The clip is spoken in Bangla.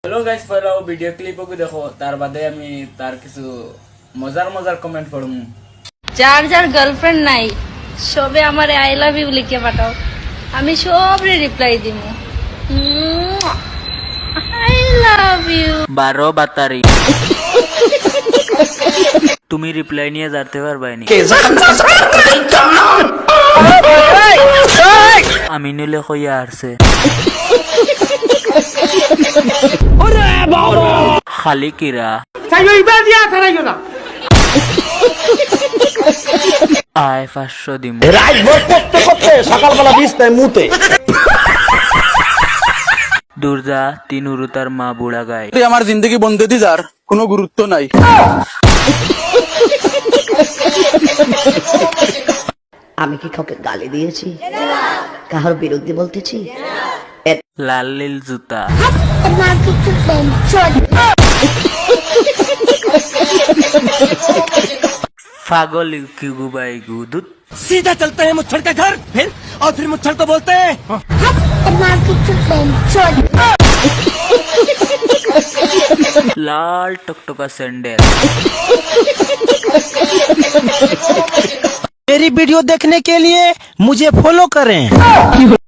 হ্যালো গাইস, ফলো ভিডিও ক্লিপও দেখো, তার বাদে আমি তার কিছু মজার মজার কমেন্ট পড়মু। যার যার গার্লফ্রেন্ড নাই সবে আমার আই লাভ ইউ লিখে পাঠাও, আমি সবরে রিপ্লাই দিব। I love you. 12 বাতারি তুমি রিপ্লাই নিয়ে যেতে পারবাইনি। আমি নিলে কইয়া আসছে খালি কিরা আয় 500 দিম। সকালবেলা বিছনায় মুতে দুর্জা তিন উরুতার মা বুড়া গায়। আমার জিন্দগি বন্ধে যার কোনো গুরুত্ব নাই। আমি কি কাউকে গালি দিয়েছি, কাহার বিরুদ্ধে বলতেছি? লাল নীল জুতা पागल की गुबाई गुदुत सीधा चलते हैं मुच्छड़ के घर, और फिर मुच्छड़ को बोलते हैं लाल टकटका सैंडल। मेरी वीडियो देखने के लिए मुझे फॉलो करें।